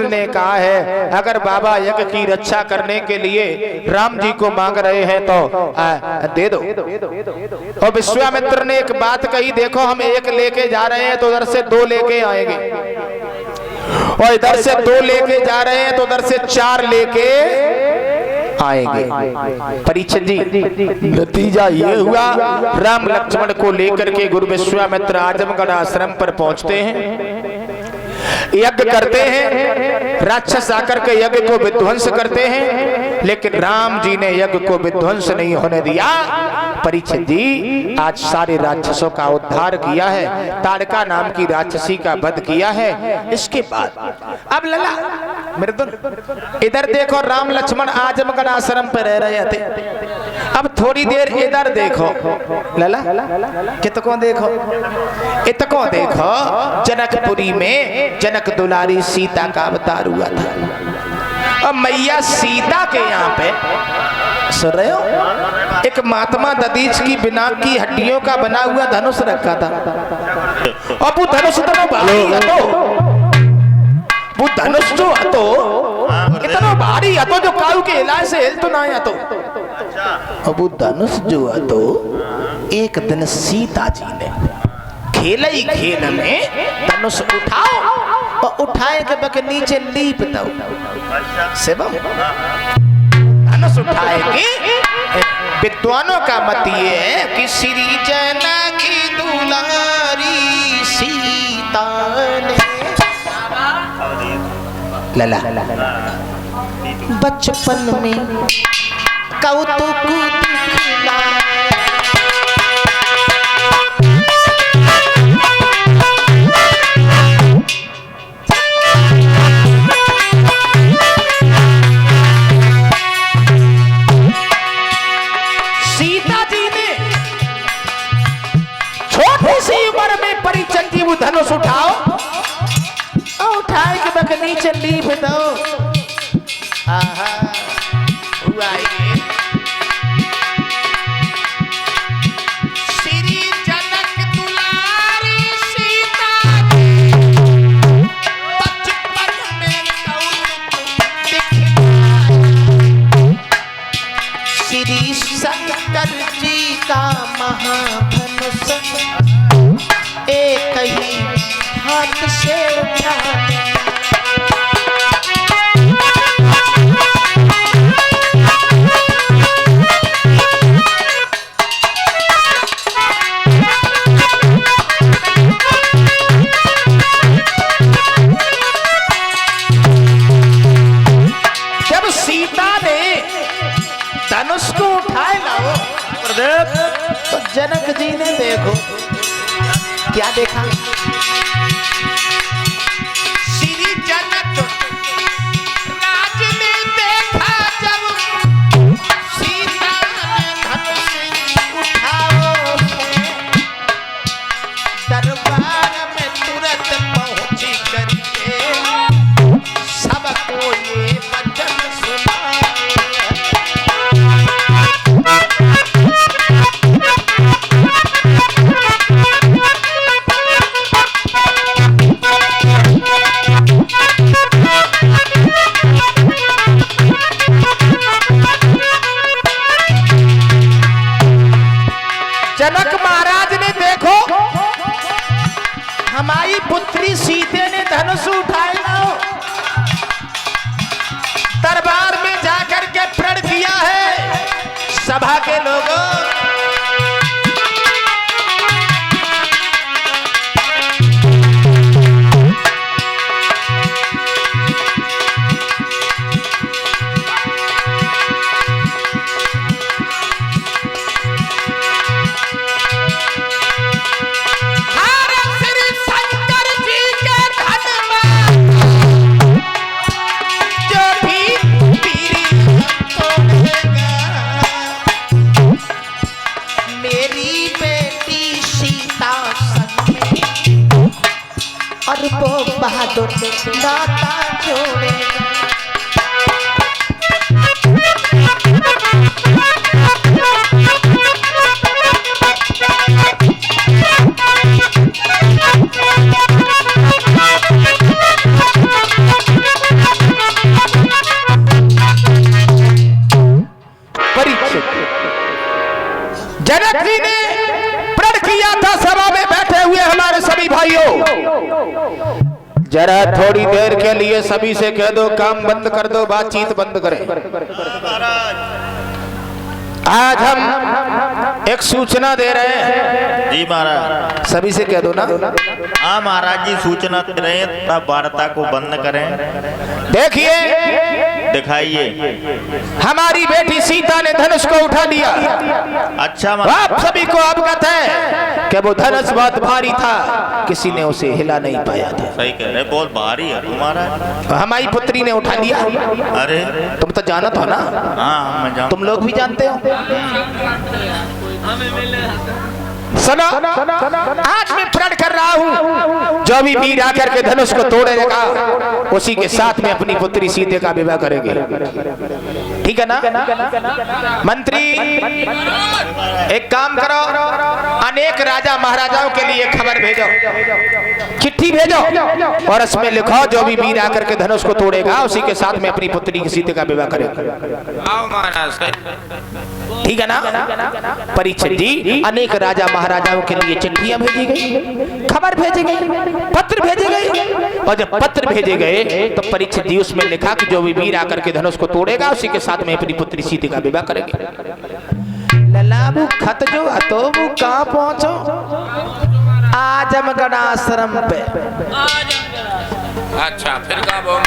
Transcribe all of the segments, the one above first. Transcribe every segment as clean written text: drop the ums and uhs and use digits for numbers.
ने कहा है अगर बाबा यज्ञ की रक्षा करने के लिए राम जी को मांग रहे हैं तो दे दो। और विश्वामित्र ने एक बात कही, देखो हम एक लेके जा रहे हैं तो उधर से दो लेके आएंगे, और इधर से दो लेके जा रहे हैं तो उधर से चार लेके आएंगे। परीक्षित जी, नतीजा ये हुआ राम लक्ष्मण को लेकर के गुरु विश्वामित्र आजमगढ़ आश्रम पर पहुंचते हैं, यज्ञ करते हैं, राक्षस आकर के यज्ञ को विध्वंस करते हैं, लेकिन राम जी ने यज्ञ को विध्वंस नहीं होने दिया। परीक्षित जी, आज सारे राक्षसों का उद्धार किया है, ताड़का नाम की राक्षसी का वध किया है। इसके बाद अब लला मृदुल इधर देखो, राम लक्ष्मण आजमगढ़ आश्रम पर रह रहे थे। अब थोड़ी देर इधर देखो लला, कितको देखो, इतको देखो, जनकपुरी में जनक दुलारी सीता का अवतार हुआ था। और मैया सीता के यहाँ पे सुन रहे हो, एक महात्मा दधीच की बिना की हड्डियों का बना हुआ धनुष रखा था। और वो धनुष तो भारी है, वो धनुष जो है तो इतना भारी है तो जो काऊ के हिलाए से हिल तो ना है तो। और वो धनुष जो है तो एक दिन सीता जी ने खेल ही खेल में धनुष उठाओ और उठाए के बके नीचे लीप दो सेवम धनुष उठाए के। विद्वानों का मत ये है कि श्री जनकी दुलारी सीता ने लला बचपन में कौतुक दिखला, धनुष उठाओ और उठाए के बक नीचे लीप दो। आहा हुआ ये श्री जनक दुलारी सीता बचपन में कौतुक दिखला, श्री शंकर जी का महाधनुष एक ही हाथ से उठाने। जब सीता ने धनुष को उठाए लाओ तो जनक जी ने देखो क्या देखा, श्री जनक राज ने देखा जब सीता ने धनुष उठाओ, दरबार में तुरंत पहुंची करके सबको ये वचन सुनाओ। जरा थोड़ी देर के लिए सभी से कह दो काम बंद कर दो, बातचीत बंद करें। आज हम एक सूचना दे रहे हैं। जी महाराज। सभी से कह दो ना। हाँ महाराज जी, सूचना दे रहे हैं, तब वार्ता को बंद करें। देखिए, दिखाइए। हमारी बेटी सीता ने धनुष को उठा लिया। अच्छा आप सभी को अवगत है कि वो धनुष बहुत भारी था, किसी ने उसे हिला नहीं पाया था। सही कह रहे, बहुत भारी है तुम्हारा। हमारी पुत्री ने उठा लिया। अरे तुम तो जाना था ना। हाँ मैं जानता। तुम लोग भी जानते हो। सुनो, आज मैं प्रण कर रहा हूँ, जो भी वीर आकर के धनुष को तोड़ेगा उसी के साथ में अपनी पुत्री सीते का विवाह करेंगे। ठीक है ना मंत्री? एक काम करो, अनेक राजा महाराजाओं के लिए खबर भेजो, चिट्ठी भेजो और उसमें लिखो जो भी वीर आकर के धनुष को तोड़ेगा उसी के साथ में अपनी पुत्री सीते का विवाह करेगा। ठीक है ना? परीक्षित जी, अनेक राजा महाराजाओं के लिए चिट्ठियां भेजी गई, खबर भेजे गए, पत्र भेजे गए, और जब पत्र भेजे गए तो परीक्षित जी उसमें लिखा कि जो भी वीर आकर के धनुष को तोड़ेगा उसी के साथ में अपनी पुत्री सीते का विवाह करेंगे। ललाबू खत जो तो वो कहाँ पहुंचो? आजमगढ़ आश्रम पे। अच्छा, फिर कहाँ?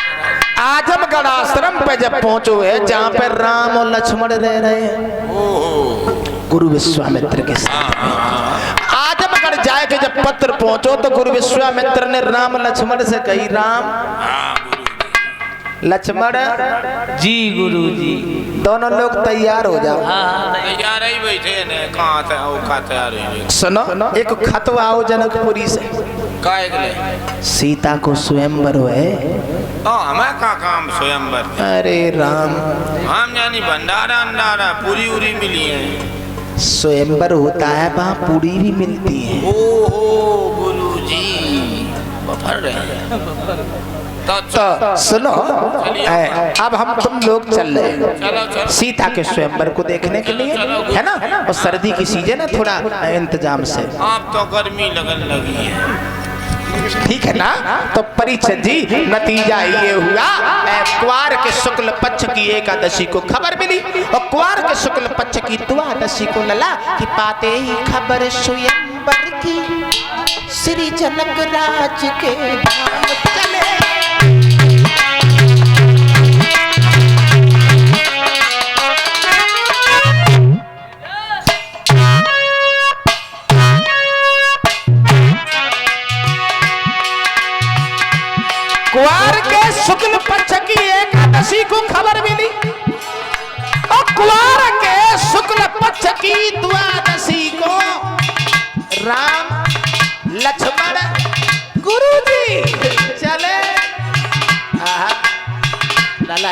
आजमगढ़ आश्रम पे जब पहुंचो है जहाँ पे राम और लक्ष्मण रह रहे हैं गुरु विश्वामित्र के साथ। आजमगढ़ जाके जब पत्र पहुंचो तो गुरु विश्वामित्र ने राम लक्ष्मण से कही, राम लक्ष्मण जी गुरु जी, दोनों लोग तैयार हो जाओ। तैयार ही बैठे ने, कहाँ तैयार हुई? सुनो, एक खत आओ जनकपुरी से। काहे के लिए? सीता को स्वयंवर है। हमें का काम स्वयंवर? अरे राम, हम जानी भंडारा अंडारा पूरी उरी मिली है। स्वयंवर होता है वहाँ पूरी भी मिलती है। ओहो गुरु जी, बफर रहे। तो सुनो, अब हम तुम लोग चल रहे हैं सीता के स्वयंवर को देखने के लिए, है ना? और सर्दी की सीजन है, थोड़ा इंतजाम से। आप तो गर्मी लगन लगी है। ठीक है ना? तो परीक्षित जी, नतीजा ये हुआ, क्वार के शुक्ल पक्ष की एकादशी को खबर मिली और क्वार के शुक्ल पक्ष की द्वादशी को लला कि पाते ही खबर स्वयंवर की श्री जनक राज के धाम चले। क्वार के शुक्ल पक्ष की एकादशी को खबर मिली और क्वार के शुक्ल पक्ष की द्वादशी को राम लक्ष्मण गुरु जी चले। लाला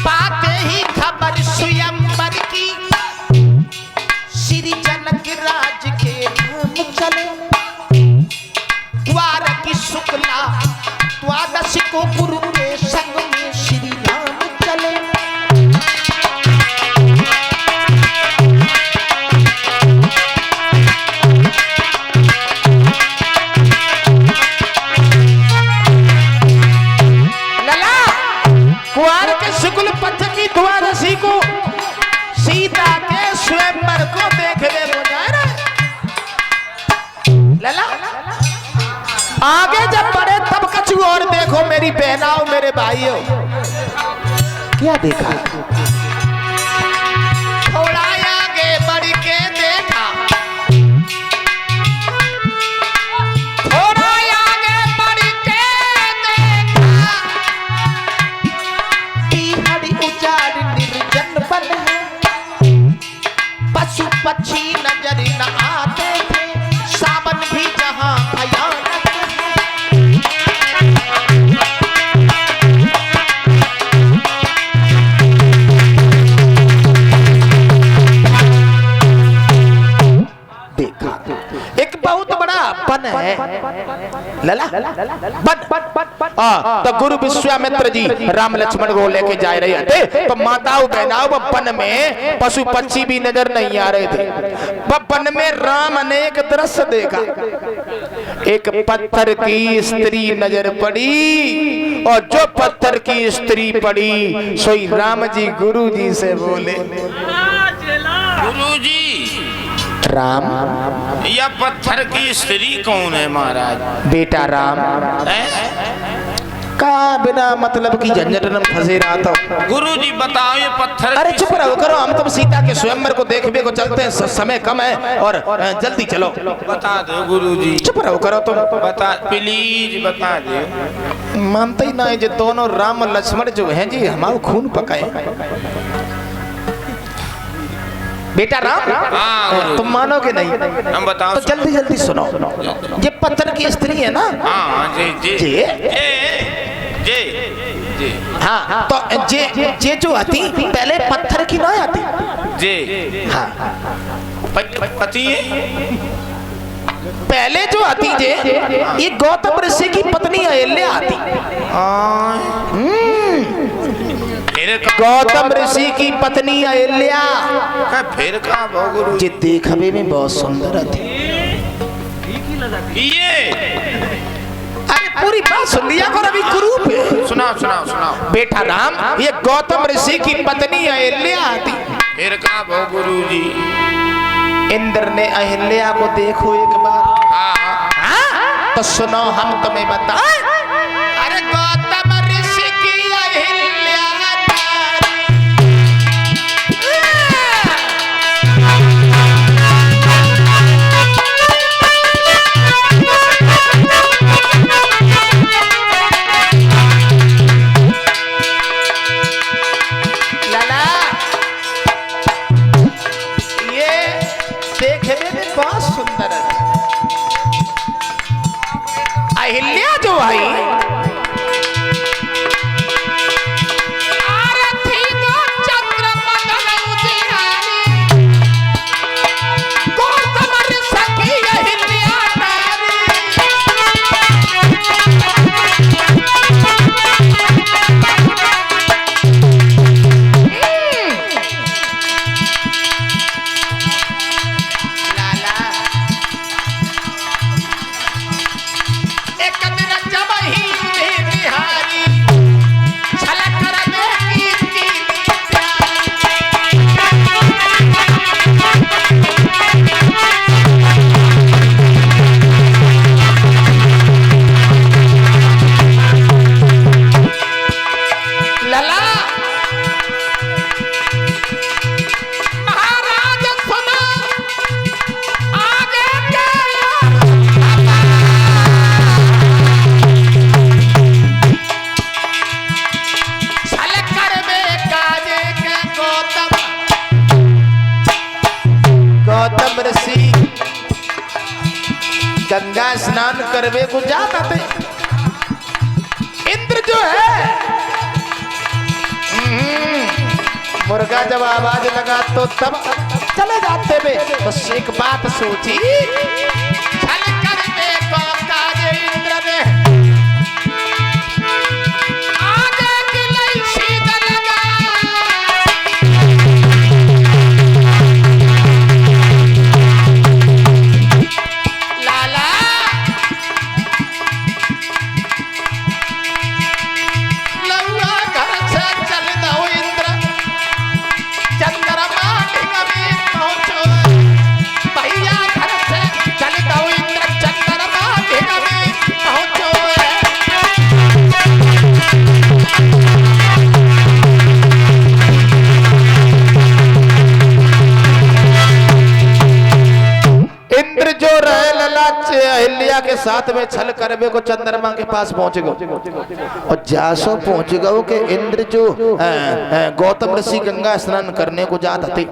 पाते ही खबर स्वयंवर की श्री जनक राज के चले। द्वार की शुक्ला द्वादशी को गुरु के संग में श्री राम चले। लला, क्वार के शुक्ल पक्ष की द्वादशी को सीता के स्वयंवर को देखने को जा रहे। लला, आगे जब बढ़े तब कछु और देखो मेरी बहनाओं मेरे भाइयों। क्या देखा? थोड़ा आगे बढ़ के देखा, थोड़ा आगे बढ़ के देखा, बिहड़ उजाड़ निर्जन बन है, पशु पक्षी नजर न आते थे, सावन भी जहां भयानक है। लला तो गुरु विश्वामित्र जी राम लक्ष्मण को लेके जा रहे थे, तो माताओं बहनाओं वन में पशु पक्षी भी नजर नहीं आ रहे थे। वन में राम ने एक दृश्य देखा, एक पत्थर की स्त्री नजर पड़ी, और जो पत्थर की स्त्री पड़ी सोई राम जी गुरु जी से बोले, गुरु जी राम यह पत्थर की स्त्री कौन है महाराज? बेटा राम का बिना मतलब की झंझट में फंसे रहा था। गुरु जी बताओ ये पत्थर। अरे चुप रहो करो, हम तो सीता के स्वयंवर को देखने को चलते हैं, समय कम है और जल्दी चलो। बता दो गुरु जी। चुप रहो करो तुम, बता प्लीज बता दो। मानते ही ना है, जो दोनों राम और लक्ष्मण जो हैं जी हमारा खून पकाए। बेटा राम, हाँ तुम मानोगे नहीं, हम बताओ तो जल्दी जल्दी सुनो। ये पत्थर की स्त्री है ना? हाँ जी जी जी जी जी हाँ, तो जे जो आती पहले पत्थर की ना आती जी। हाँ, पति पहले जो आती जे ये गौतम ऋषि की पत्नी अहिल्या आती। गौतम ऋषि की पत्नी अहिल्या फिर कहा गुरु जी देखने में बहुत सुंदर थी। ये अरे पूरी बात सुन लिया करो अभी गुरु पे। सुनाओ सुनाओ सुनाओ। बेटा राम, ये गौतम ऋषि की पत्नी अहिल्या थी। फिर कहा गुरु जी? इंद्र ने अहिल्या को देखो एक बार। हाँ तो सुनो हम तुम्हें बताएं। अरे गौतम ऋषि की अहिल्या लाला, ये देखने में बहुत सुंदर है। अहिल्या जो आई आरती को चंद्रमंडल उजियारी, गौतम ऋषि की अहिल्या नारी। लाला एक दिन जब ही निहारी झलक रहे की लला महाराज सुनो आगे क्या गौतम ऋषि गंगा स्नान करवे को जाता थे। इंद्र जो है मुर्गा जब आवाज लगा तो तब चले जाते वे। तो एक बात सोची, छल करवे को काजे इंद्र ने आगे की लई सीधा लगा। लाला लौआ घर से चल दो इंद्र, चंद्रमा में पहुंचो। भैया घर से चल दो इंद्र, चंद्रमा में पहुंचो। इंद्र जो रहे ललाच अहिल्या के साथ में छल करवे को चंद्रमा के पास पहुंच गए। और जासो पहुंच गए कि इंद्र जो गौतम ऋषि गंगा स्नान करने को जाते थे।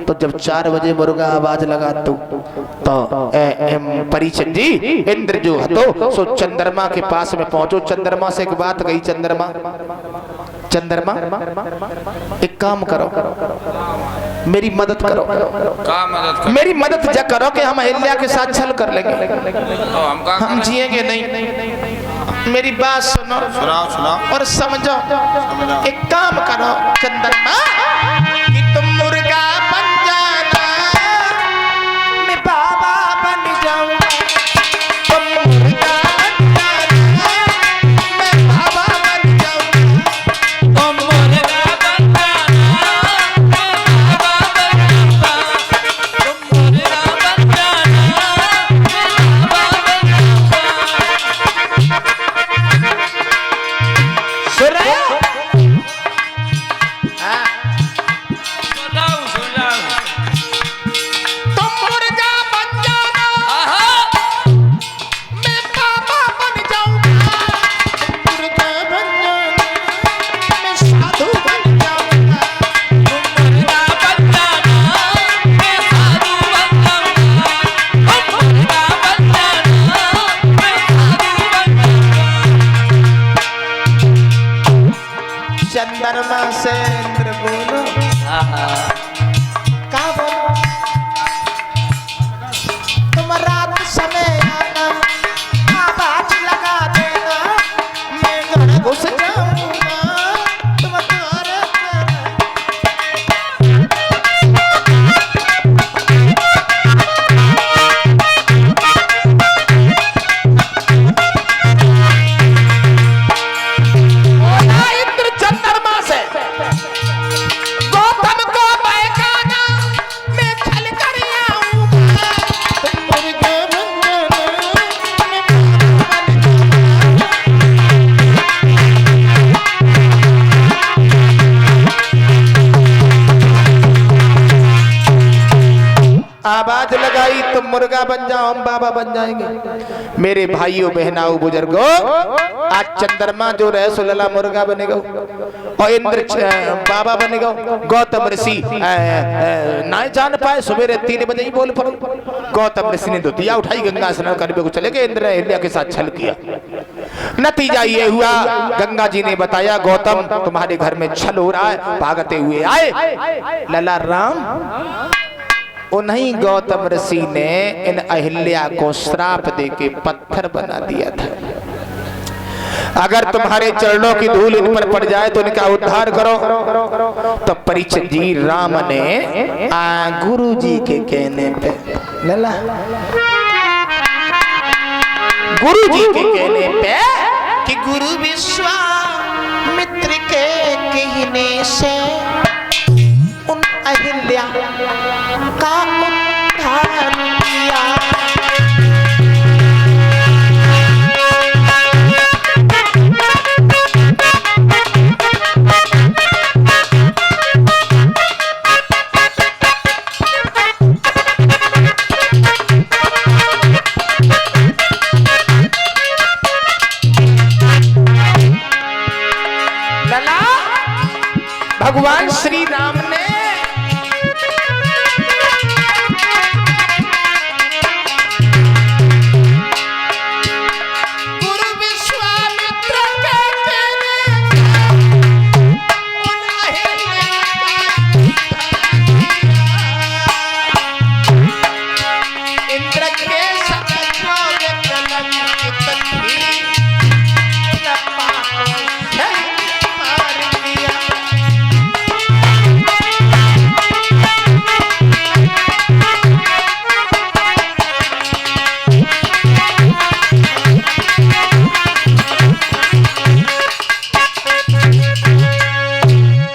तो जब 4 बजे मुर्गा आवाज लगा तो परीक्षित जी इंद्र जो हतो सो चंद्रमा के पास में पहुंचो। चंद्रमा से एक बात गई, चंद्रमा चंद्रमा एक काम करो, मेरी मदद करो। का मदद कर? मेरी मदद जा करो कि हम अहिल्या के साथ छल कर लेंगे, तो हम जिएंगे नहीं। मेरी बात सुनो, सुनाओ सुनाओ और समझो। एक काम करो चंद्रमा, कि तुम मुर्गा बन जाना, मैं बाबा बन जाऊंगा। तुम मुर्गा बन जाना, मैं बाबा बन जाऊंगा। तुम मुर्गा बन जाना, मैं बाबा बन जाऊंगा। तुम मुर्गा बन जाना, मैं बाबा बन जाऊंगा। सुन रहे हो? सुनाओ। तुम मुर्गा बन जाना, आहा। मैं बाबा बन जाऊंगा। मुर्गा बन जाना, मैं साधु बन जाऊंगा। मुर्गा बन जाना, मैं साधु बन जाऊंगा। मुर्गा बन जाना, मैं साधु बन जाऊंगा। चंद्रमा से इंद्र बोलो, आहा। का बोलो? तुम रात समय आना, आवाज लगा देना, मैं घर घुस जाऊंगा। तुम द्वार पर बोला इंद्र चंद्रमा से, गौतम को बहकाना, मैं छल कर आऊंगा। तुम मुर्गे बन जाना, मैं बाबा बन जाऊंगा। आवाज लगाई, तुम मुर्गा बन जाओ, हम बाबा बन जाएंगे। मेरे भाइयों बहनाओं बुजुर्गों, आज चंद्रमा जो रहे सुलला मुर्गा बनेगा और इंद्र बाबा बनेगा। गौतम ऋषि ना जान पाए, सवेरे 3 बजे ही बोल पड़ो। गौतम ऋषि ने धोतिया उठाई, गंगा स्नान करने को चले गए। इंद्र ने अहिल्या के साथ छल किया। नतीजा ये हुआ, गंगा जी ने बताया गौतम तुम्हारे घर में छल हो रहा है। भागते हुए आए लला राम। उन्हीं गौतम ऋषि ने इन अहिल्या को श्राप देके पत्थर बना दिया था। अगर तुम्हारे चरणों की धूल इन पर पड़ जाए तो इनका उद्धार करो। तो परीक्षित जी राम ने गुरु जी के कहने पे, लला गुरु जी के कहने पे, कि गुरु विश्वामित्र के कहने से उन अहिल्या का उद्धार किया। लला भगवान श्री राम ने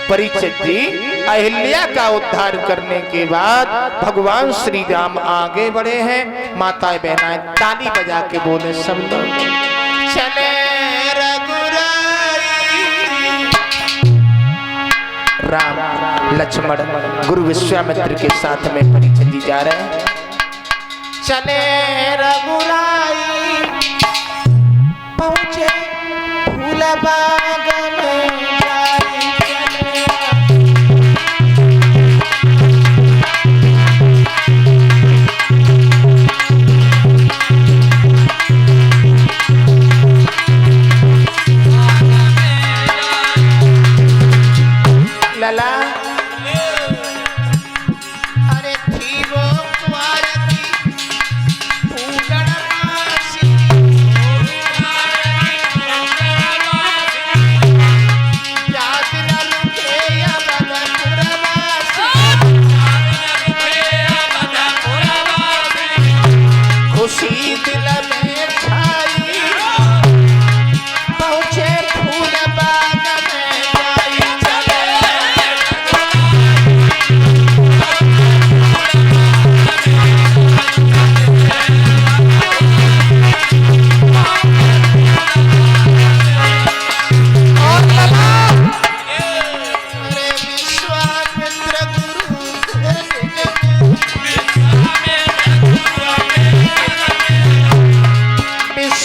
परीक्षित जी अहिल्या का उद्धार करने के बाद भगवान श्री राम आगे बढ़े हैं। माताएं बहनाएं ताली बजा के बोले, सब लोग चले रघुराई। राम लक्ष्मण गुरु विश्वामित्र के साथ में परीक्षित जी जा रहे हैं। चले रघुराई, पहुंचे फूल बाग में जाई।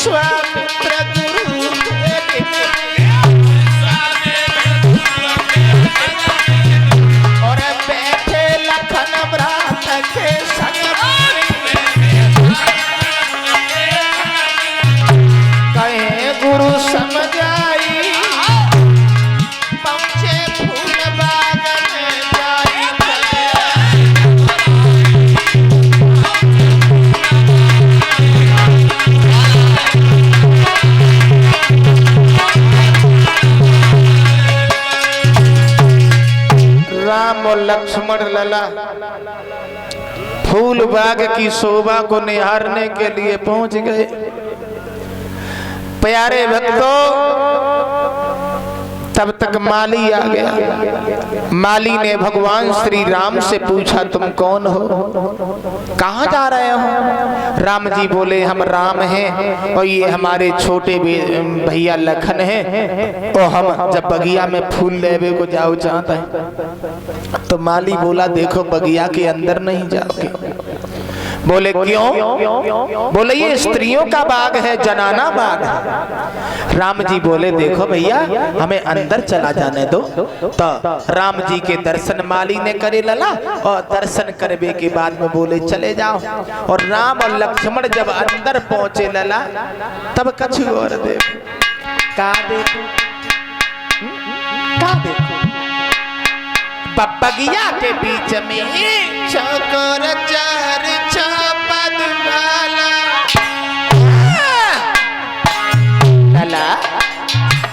विश्वामित्र गुरु और बैठे लखन भ्रात के संग कहे गुरु समझाई पहुंचे फूल बाग में जाई राम और लक्ष्मण लला फूल बाग की शोभा को निहारने के लिए पहुंच गए। प्यारे भक्तों, तब तक माली आ गया। माली ने भगवान श्री राम से पूछा, तुम कौन हो, कहाँ जा रहे हो? राम जी बोले, हम राम हैं और ये हमारे छोटे भैया लखन हैं और हम जब बगिया में फूल लेवे को जाओ चाहता है। तो माली बोला, देखो बगिया के अंदर नहीं जाओगे। बोले क्यों? बोले ये स्त्रियों का बाग है, जनाना बाग है। राम जी बोले, देखो भैया हमें अंदर चला जाने दो। तो राम जी के दर्शन माली ने करे लला और दर्शन करने के बाद में बोले चले जाओ। और राम और लक्ष्मण जब अंदर पहुंचे लला, तब कछु और देखो, का देखो, का देखो, बगिया के बीच में चकोर चार छापद वाला लला,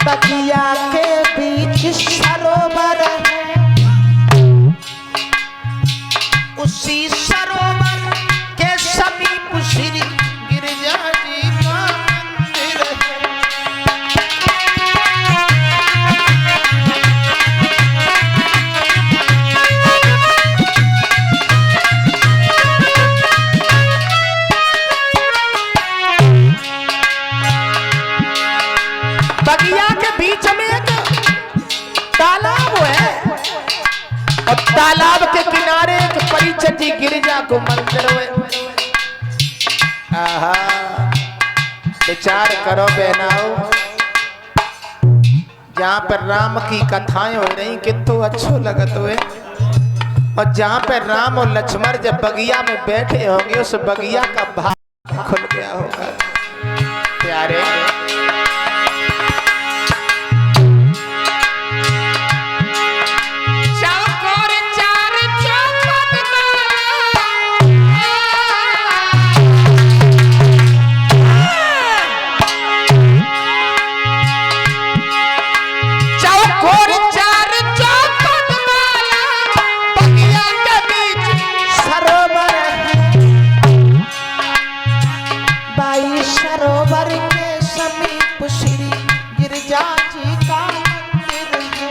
बगिया के बीच सरोवर है, उसी सरोवर के समीप श्री गिरिजा जी का मंदिर है। बगिया के बीच में एक तालाब है और तालाब के किनारे एक परिचटी गिरिजा को मंदिर है। आहा, विचार करो बहनाओ, जहाँ पर राम की कथाएं हो रही कितो अच्छो लगत हुए, और जहाँ पर राम और लक्ष्मण जब बगिया में बैठे होंगे उस बगिया का भाग खुल गया होगा। प्यारे सरोवर के समीप श्री गिरिजा जी का मंदिर है।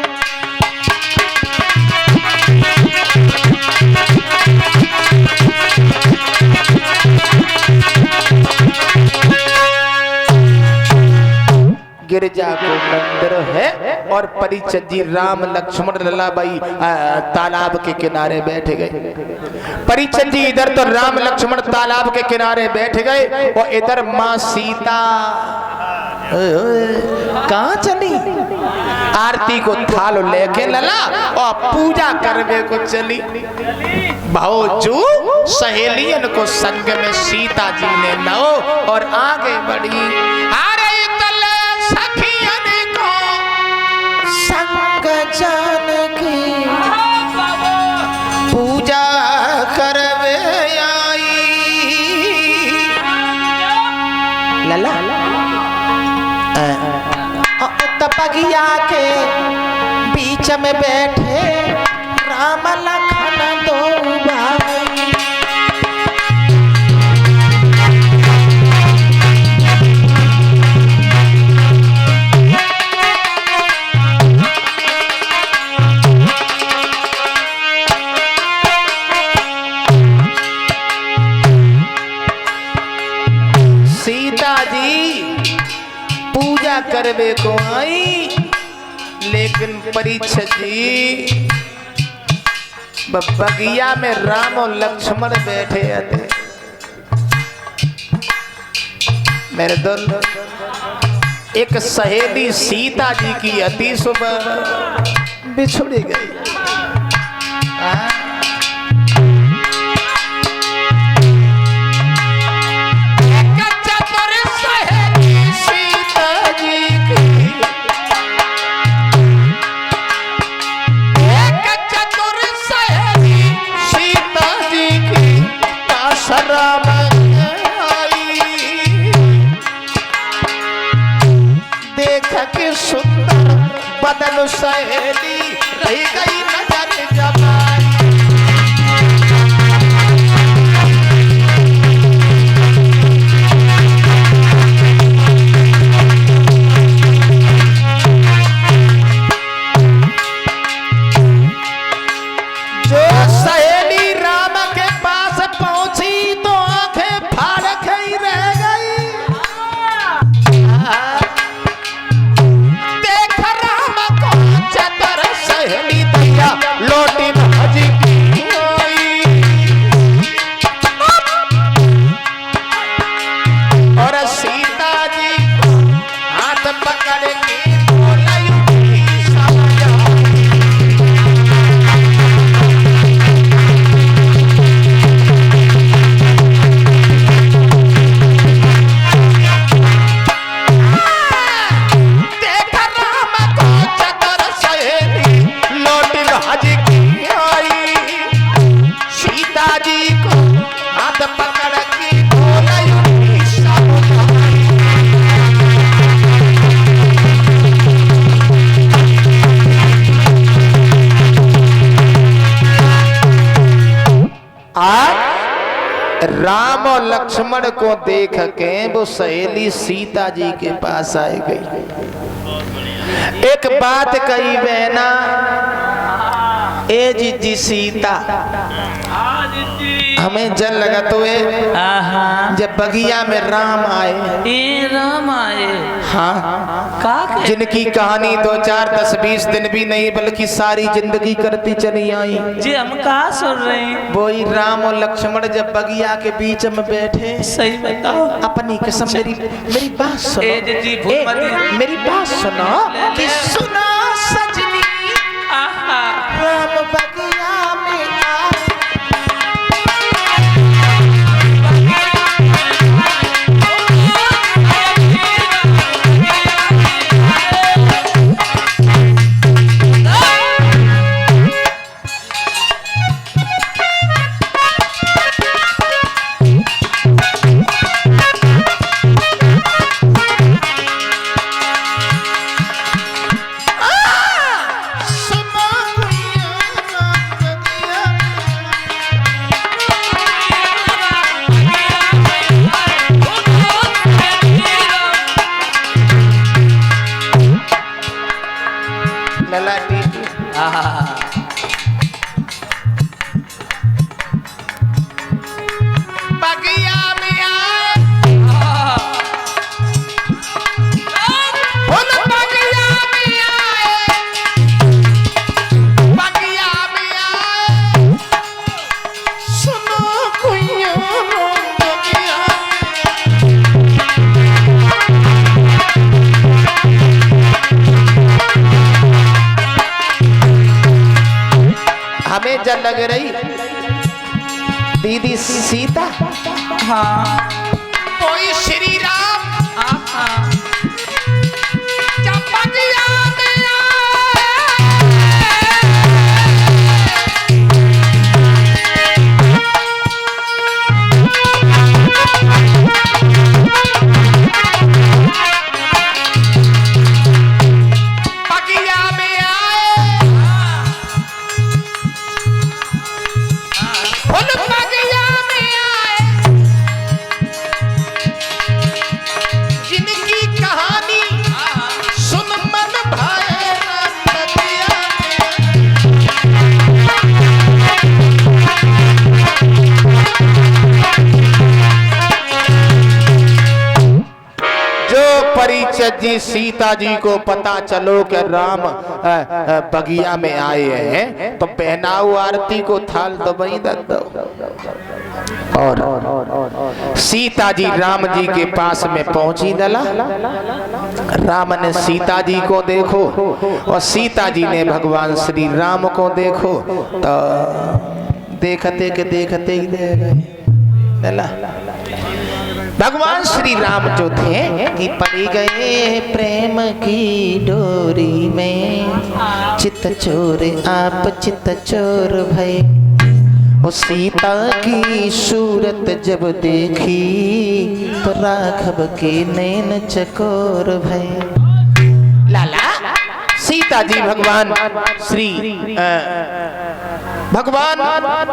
गिरिजा को मंदिर है और परिचय जी राम लक्ष्मण ललाबाई तालाब के किनारे बैठ गए। परिचय जी इधर तो राम लक्ष्मण तालाब के किनारे बैठ गए और इधर माँ सीता कहाँ चली? आरती को थाल लेके लला और पूजा करने को चली। भावजू सहेलियन को संग में सीता जी ने लो और आगे बढ़ी। अरे तले सखियन को संग जानकी पूजा करवे आई। लला बगिया के बीच में बैठे राम लखन दो भाई। सीता जी पूजा करवे को आई, लेकिन परीक्षा जी बगिया में राम और लक्ष्मण बैठे थे। मेरे दिल एक सहेली सीता जी की अति सुबह बिछुड़ी गई। सुंदर बदन सहेली रही गई नजर जमाई। जो सहेली राम के पास पहुंची तो आंखें फाड़ गई रह गई। लोटी भाजी और सीता जी हाथ पकड़ के राम और लक्ष्मण को देख के वो सहेली सीता जी के पास आई गई। एक बात कही बहना, ए जी सीता हमें जल लगा तो जब बगिया में राम आए। राम आए हाँ, जिनकी कहानी 2 4 10 20 दिन भी नहीं बल्कि सारी जिंदगी करती चली आई जी। हम कहाँ सुन रहे हैं? वही राम और लक्ष्मण जब बगिया के बीच में बैठे। सही बताओ। अपनी कसम मेरी बात सुनो जी, मेरी बात सुनो कि सुनो सजनी राम बगिया में आए। हमें जल लग रही दीदी सीता। हाँ, कोई श्री राम परिचय जी सीता जी को पता चलो कि राम बगिया में आए हैं तो पहनाओ आरती को थाल तो वही दो। और सीता जी राम जी के पास में पहुंची दला। राम ने सीता जी को देखो और सीता जी ने भगवान श्री राम को देखो तो देखते के देखते ही दे गए। भगवान श्री राम जो थे कि पड़ गए प्रेम की डोरी में, चित चोर आप चित चोर भय। वो सीता की सूरत जब देखी तो राघव के नैन चकोर भय। लाला सीता जी भगवान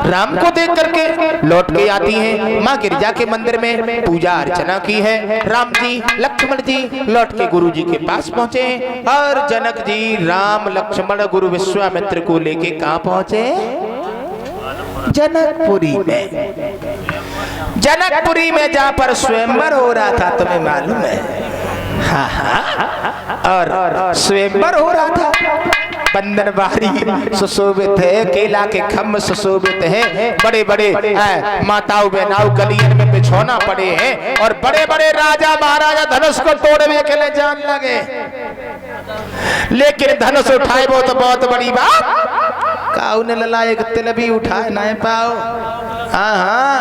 राम को देख करके लौट के आती हैं। माँ गिरिजा के मंदिर में पूजा अर्चना की है। राम जी लक्ष्मण जी लौट के गुरु जी के पास पहुंचे और जनक जी राम लक्ष्मण गुरु विश्वामित्र को लेके कहाँ पहुंचे? जनकपुरी में। जनकपुरी में जहाँ पर स्वयंवर हो रहा था तुम्हें मालूम है? हाँ हाँ, और स्वयंवर हो रहा था। बंदन बारी सुशोभित है, केला के खम्भ सुशोभित है, बड़े बड़े माताओं बहनाओं गलियन में बिछौना पड़े हैं और बड़े बड़े राजा महाराजा धनुष को तोड़ने के लिए जान लगे। लेकिन धनुष उठाए वो तो बहुत बड़ी बात, काऊ ने लला एक तिल भी उठाए ना पाओ। हाँ हाँ,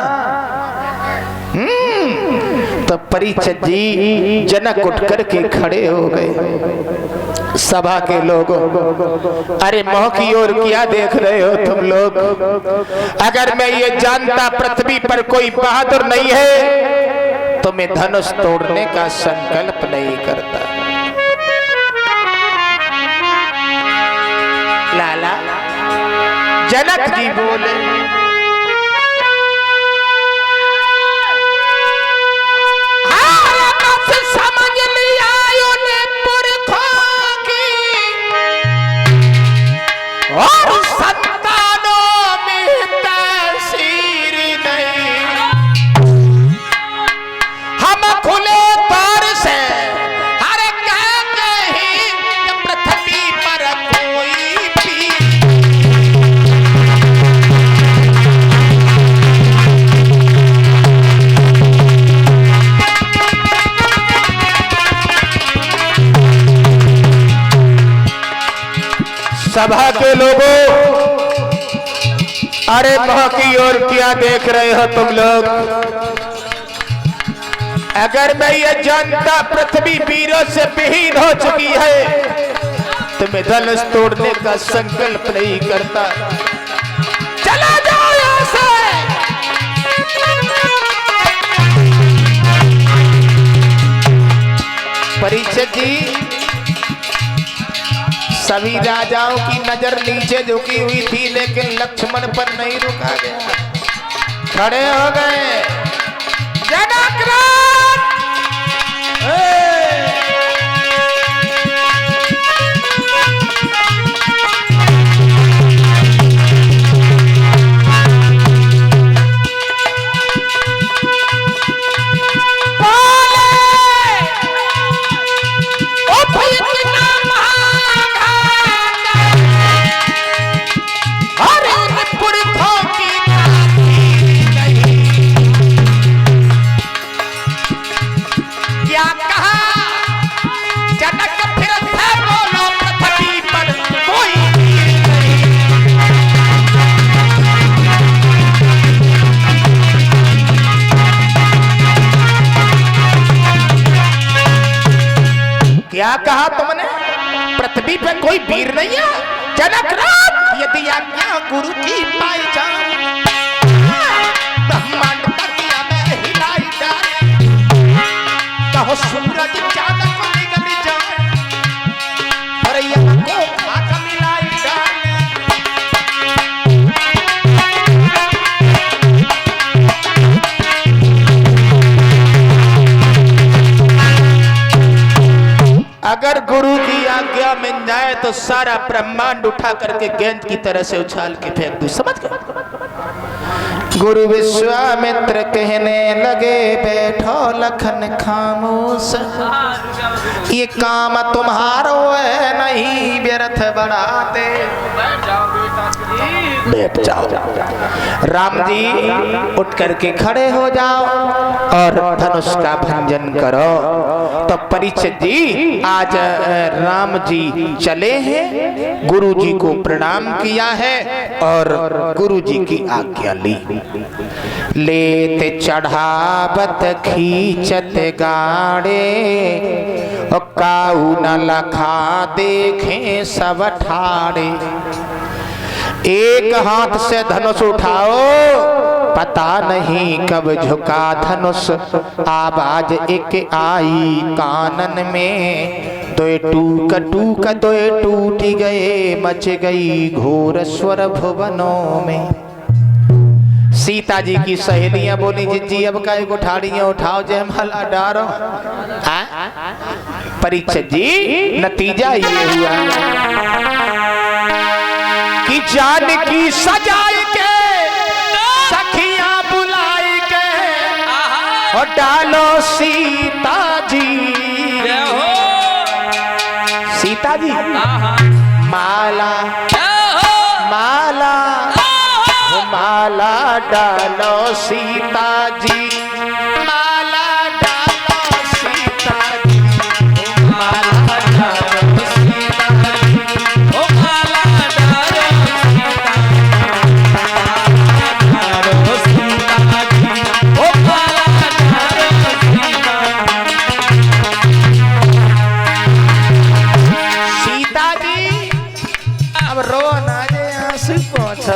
तो परिचय जी जनक उठ करके खड़े हो गए। सभा के लोगों, अरे मोह की ओर क्या देख रहे हो तुम लोग? अगर मैं ये जानता पृथ्वी पर कोई बहादुर नहीं है तो मैं धनुष तोड़ने का संकल्प नहीं करता। लाला जनक जी बोले, और संतानों में तसीर नहीं, हम खुले तौर से हर कहीं पृथ्वी पर कोई भी सभा के लोगों, अरे मोह की ओर क्या देख रहे हो तुम लोग? अगर मैं ये जानता पृथ्वी वीरों से विहीन हो चुकी है तो मैं धनुष तोड़ने का संकल्प नहीं करता। चला जाओ यहाँ से। परिचय जी सभी राजाओं की नजर नीचे झुकी हुई थी लेकिन लक्ष्मण पर नहीं रुका गया। खड़े हो गए। जनकराज क्या कहा तुमने? पृथ्वी पे कोई वीर नहीं है? जनकराज यदि आज्ञा गुरु की पाई जाए ब्रह्मांड दुनिया में हिलाई जाए, कहो सूरज चांद को निगल जाए और यहाँ को खाक मिलाई जाए। अगर गुरु की आज्ञा मिल जाए तो सारा ब्रह्मांड उठा करके गेंद की तरह से उछाल के फेंक दूं। समझ गए? गुरु विश्वामित्र कहने लगे बैठो लखन खामोश, ये काम तुम्हारो है नहीं व्यर्थ बढ़ाते। बैठ जाओ। राम जी उठ करके खड़े हो जाओ और धनुष का भंजन करो। तो परीक्षित जी आज राम जी चले हैं, गुरु जी को प्रणाम किया है और गुरु जी की आज्ञा ली। लेते चढ़ावत खींचत गाड़े, काऊ न लखा देखें सब ठाड़े। एक हाथ से धनुष उठाओ, पता नहीं कब झुका धनुष, आवाज एक आई कानन में, दोए टूक टूक दोए टूट गए, मच गई घोर स्वर भुवनों में। सीता जी की सहेलियां बोली जी अब का उठाड़ियां उठाओ जयमाला डारो। परीक्षित जी नतीजा ये हुआ कि जानकी सजाई के सखियां बुलाई के और डालो सीता जी। सीता जी माला माला माला डालो सीता जी, माला डालो सीता जी, माला डालो सीता जी, ओ माला डालो सीता जी, ओ माला डालो सीता जी। अब रो ना जे आंसू पोंछ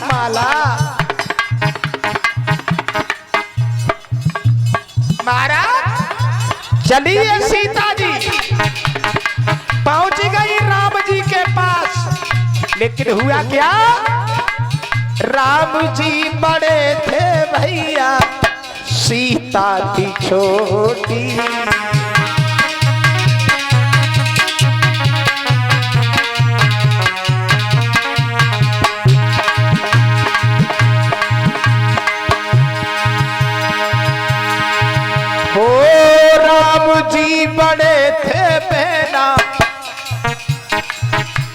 माला महाराज चलिए। सीता जी पहुंच गई राम जी के पास, लेकिन हुआ क्या, राम जी बड़े थे भैया, सीता थी छोटी। बड़े थे बहना,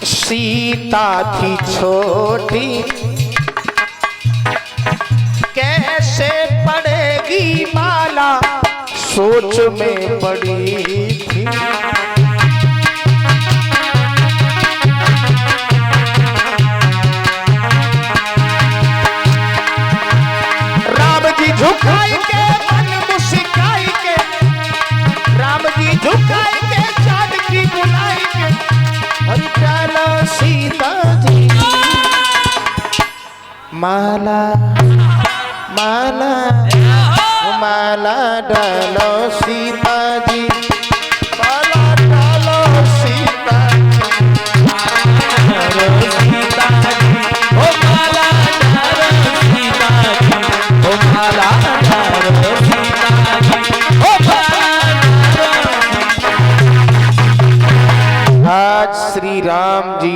सीता थी छोटी, कैसे पड़ेगी माला सोच में पड़ी थी। राम जी झुकाई के मन मुस्काई के, राम जी झुकाई के जानकी बुलाई के, और डालो सीता जी माला माला माला डालो सीता जी, माला डालो सीता जी, डालो सीता जी, ओ माला डालो सीता जी, ओ माला डालो सीता जी, ओ आज श्री राम जी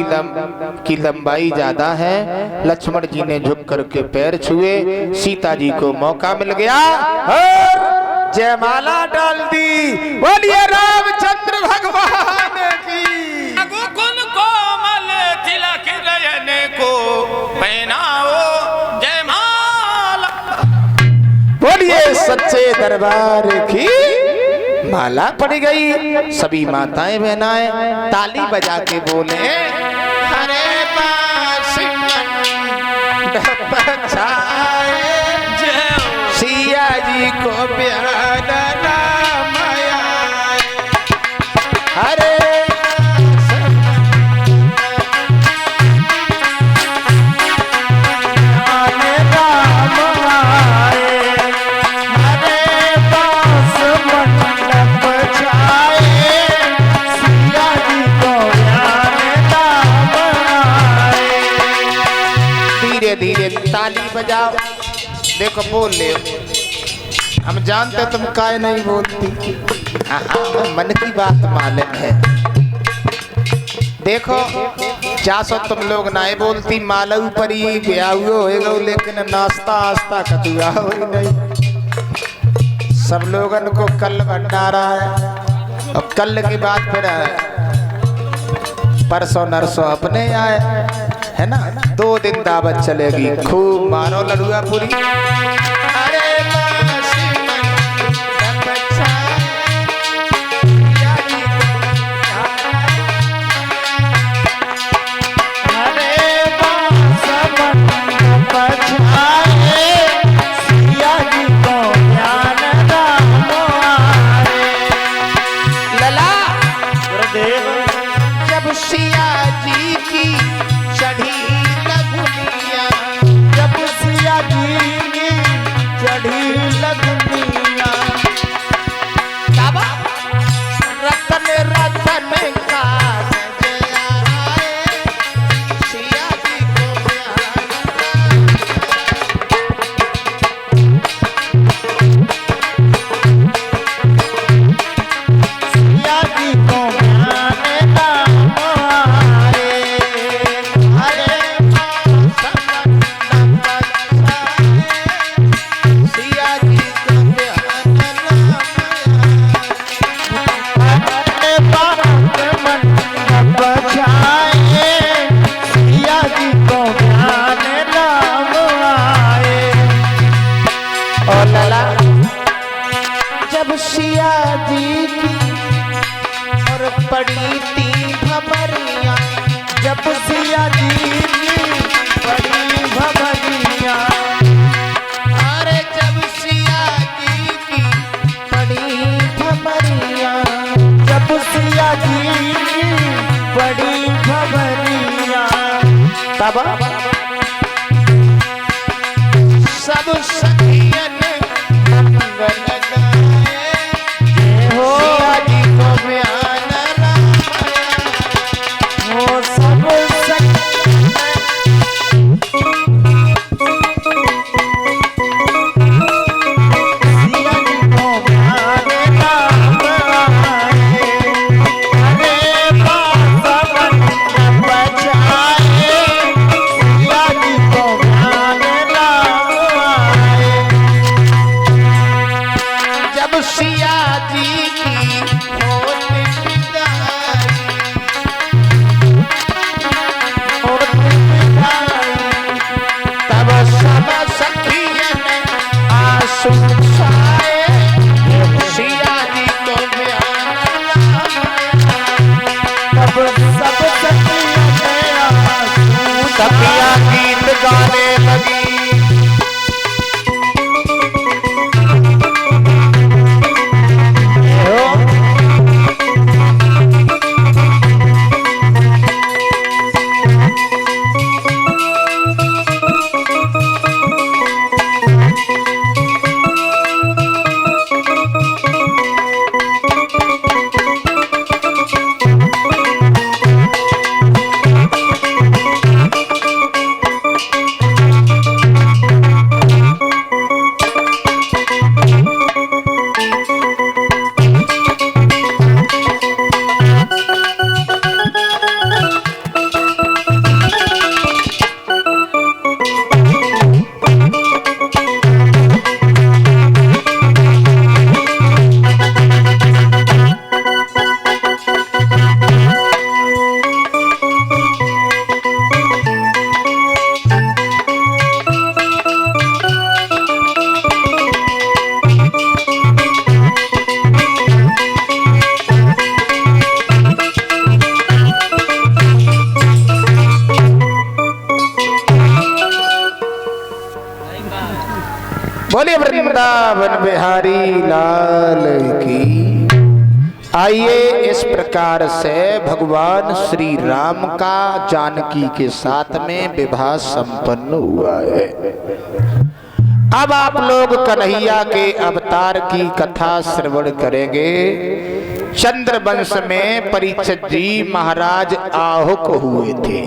की लंबाई ज्यादा है, लक्ष्मण जी ने झुक करके पैर छुए, सीता जी को मौका मिल गया और जयमाला डाल दी। बोलिए रामचंद्र भगवान की। गुण कोमल तिलक नयन को पहनाओ जयमाला। बोलिए सच्चे दरबार की। माला पड़ गई, सभी माताएं बहनाएं ताली बजा के बोले हरे पास सिया जी को प्यारा नाम आया, हरे धीरे ताली बजाओ। देखो बोल ले, हम जानते तुम काय नहीं बोलती, मन की बात मालूम है। देखो जासो तुम लोग नाए बोलती मालऊ परी ब्याह होएगा, लेकिन नाश्ता आस्ता कदुआ हो नहीं। सब लोगन को कल भंडारा है और कल की बात फिर परसों नरसों अपने आए है ना। 2 दिन दावत चलेगी, खूब मारो लड़ुआ पूरी। सब सखियन मंगल गाए, सिया जी को बयान रामाया। हो सब गीत गाने लगी। बोलिए वृंदावन बिहारी लाल की। आइए इस प्रकार से भगवान श्री राम का जानकी के साथ में विवाह संपन्न हुआ है। अब आप लोग कन्हैया के अवतार की कथा श्रवण करेंगे। चंद्रवंश में परीक्षित जी महाराज आहुक हुए थे।